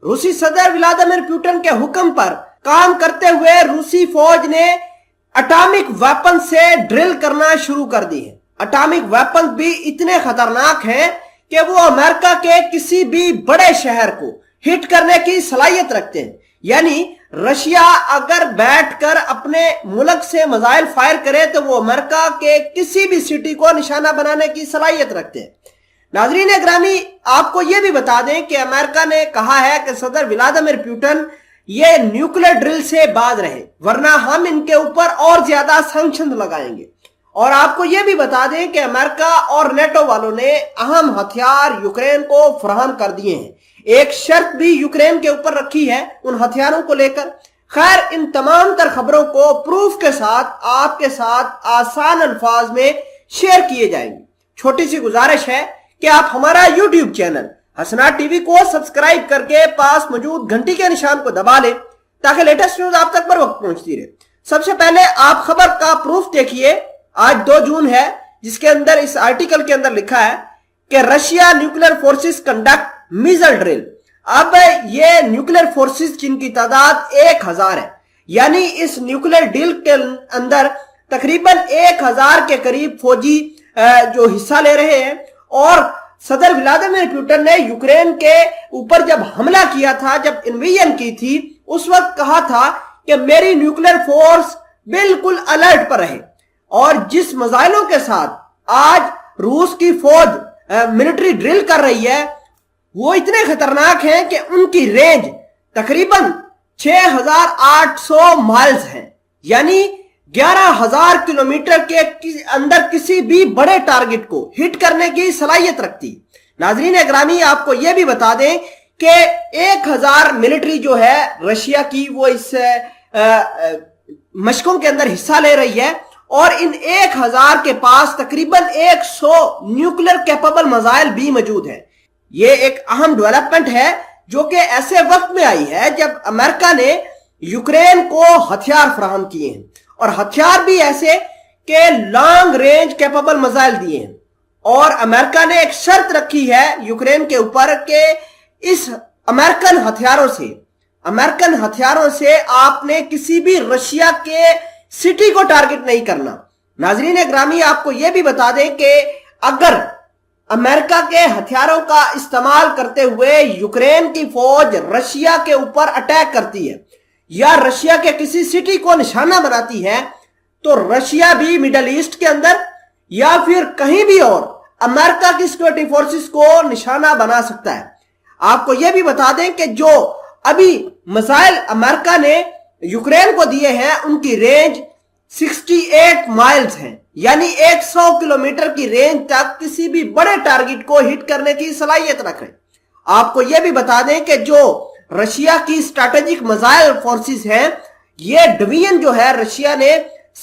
روسی صدر Vladimir Putin کے حکم پر کام کرتے ہوئے روسی فوج نے اٹامک ویپن سے ڈرل کرنا شروع کر دی ہے۔ اٹامک ویپن بھی اتنے خطرناک ہیں کہ وہ امریکہ کے کسی بھی بڑے شہر کو ہٹ کرنے کی صلاحیت رکھتے ہیں۔ یعنی رشیا اگر بیٹھ کر اپنے ملک سے میزائل فائر کرے تو وہ امریکہ کے کسی بھی سٹی کو نشانہ بنانے کی صلاحیت رکھتے ہیں۔ ناظرین گرامی، آپ کو یہ بھی بتا دیں کہ امریکہ نے کہا ہے کہ صدر ولادیمیر پوٹن یہ نیوکلیر ڈرل سے باز رہے، ورنہ ہم ان کے اوپر اور زیادہ سینکشن لگائیں گے۔ اور آپ کو یہ بھی بتا دیں کہ امریکہ اور نیٹو والوں نے اہم ہتھیار یوکرین کو فراہم کر دیے ہیں۔ ایک شرط بھی یوکرین کے اوپر رکھی ہے ان ہتھیاروں کو لے کر۔ خیر، ان تمام تر خبروں کو پروف کے ساتھ آپ کے ساتھ آسان الفاظ میں شیئر کیے جائیں گے۔ چھوٹی سی گزارش ہے کہ آپ ہمارا یوٹیوب چینل حسنات ٹی وی کو سبسکرائب کر کے پاس موجود گھنٹی کے نشان کو دبا لیں تاکہ لیٹسٹ نیوز آپ تک پر وقت پہنچتی رہے۔ سب سے پہلے آپ خبر کا پروف دیکھیے۔ آج 2 جون ہے، جس کے اندر اس آرٹیکل کے اندر لکھا ہے کہ Russia nuclear forces conduct missile drill. اب یہ نیوکلیر فورسز جن کی تعداد 1000 ہے، یعنی اس نیوکلیر ڈرل کے اندر تقریباً 1000 کے قریب فوجی جو حصہ لے رہے ہیں۔ اور صدر ولادیمیر پوٹن نے یوکرین کے اوپر جب حملہ کیا تھا، جب انویژن کی تھی، اس وقت کہا تھا کہ میری نیوکلیر فورس بالکل الرٹ پر رہے۔ اور جس میزائلوں کے ساتھ آج روس کی فوج ملٹری ڈرل کر رہی ہے وہ اتنے خطرناک ہیں کہ ان کی رینج تقریباً 6800 مائلز ہیں، یعنی 11000 کلومیٹر کے اندر کسی بھی بڑے ٹارگٹ کو ہٹ کرنے کی صلاحیت رکھتی۔ ناظرین اگرامی، آپ کو یہ بھی بتا دیں کہ 1000 ملٹری جو ہے رشیا کی وہ اس مشقوں کے اندر حصہ لے رہی ہے، اور ان 1000 کے پاس تقریباً 100 نیوکلیر کیپیبل میزائل بھی موجود ہیں۔ یہ ایک اہم ڈیولپمنٹ ہے جو کہ ایسے وقت میں آئی ہے جب امریکہ نے یوکرین کو ہتھیار فراہم کیے ہیں، اور ہتھیار بھی ایسے کہ لانگ رینج کیپیبل میزائل دیے ہیں۔ اور امریکہ نے ایک شرط رکھی ہے یوکرین کے اوپر کہ اس امریکن ہتھیاروں سے آپ نے کسی بھی رشیا کے سٹی کو ٹارگٹ نہیں کرنا۔ ناظرین گرامی، آپ کو یہ بھی بتا دیں کہ اگر امریکہ کے ہتھیاروں کا استعمال کرتے ہوئے یوکرین کی فوج رشیا کے اوپر اٹیک کرتی ہے یا رشیا کے کسی سٹی کو نشانہ بناتی ہے تو رشیا بھی مڈل ایسٹ کے اندر یا پھر کہیں بھی اور امریکہ کی سیکورٹی فورسز کو نشانہ بنا سکتا ہے۔ آپ کو یہ بھی بتا دیں کہ جو ابھی میزائل امریکہ نے یوکرین کو دیے ہیں ان کی رینج 68 مائلز ہیں، یعنی 100 کلومیٹر کی رینج تک کسی بھی بڑے ٹارگٹ کو ہٹ کرنے کی صلاحیت رکھ رہے ہیں۔ آپ کو یہ بھی بتا دیں کہ جو رشیا کی اسٹریٹجک میزائل فورسز ہیں، یہ ڈویژن جو ہے رشیا نے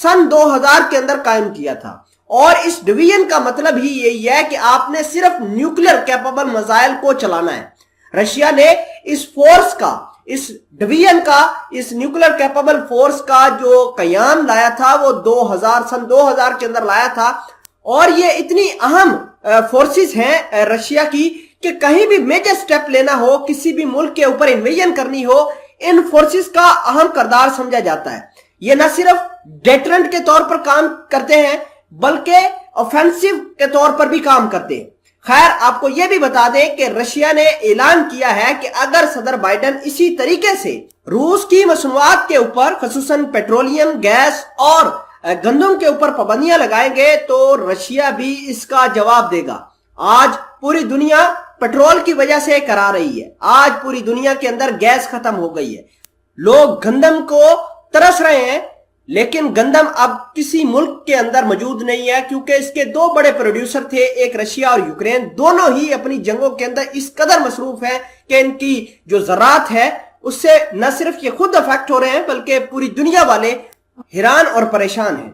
سن 2000 کے اندر قائم کیا تھا، اور اس ڈویژن کا مطلب ہی یہی ہے کہ آپ نے صرف نیوکلیر کیپیبل میزائل کو چلانا ہے۔ رشیا نے اس فورس کا، اس ڈویژن کا، اس نیوکلیر کیپیبل فورس کا جو قیام لایا تھا وہ سن 2000 کے اندر لایا تھا، اور یہ اتنی اہم فورسز ہیں رشیا کی کہ کہیں بھی میجر سٹیپ لینا ہو، کسی بھی ملک کے اوپر انویژن کرنی ہو، ان فورسز کا اہم کردار سمجھا جاتا ہے۔ یہ نہ صرف ڈیٹرنٹ کے طور پر کام کرتے ہیں بلکہ آفینسو کے طور پر بھی کام کرتے ہیں۔ خیر، آپ کو یہ بھی بتا دیں کہ رشیا نے اعلان کیا ہے کہ اگر صدر بائیڈن اسی طریقے سے روس کی مصنوعات کے اوپر خصوصاً پیٹرولیم، گیس اور گندم کے اوپر پابندیاں لگائیں گے تو رشیا بھی اس کا جواب دے گا۔ آج پوری دنیا پیٹرول کی وجہ سے کرا رہی ہے، آج پوری دنیا کے اندر گیس ختم ہو گئی ہے، لوگ گندم کو ترس رہے ہیں، لیکن گندم اب کسی ملک کے اندر موجود نہیں ہے کیونکہ اس کے 2 بڑے پروڈیوسر تھے، ایک رشیا اور یوکرین، دونوں ہی اپنی جنگوں کے اندر اس قدر مصروف ہیں کہ ان کی جو زراعت ہے اس سے نہ صرف یہ خود افیکٹ ہو رہے ہیں بلکہ پوری دنیا والے حیران اور پریشان ہیں۔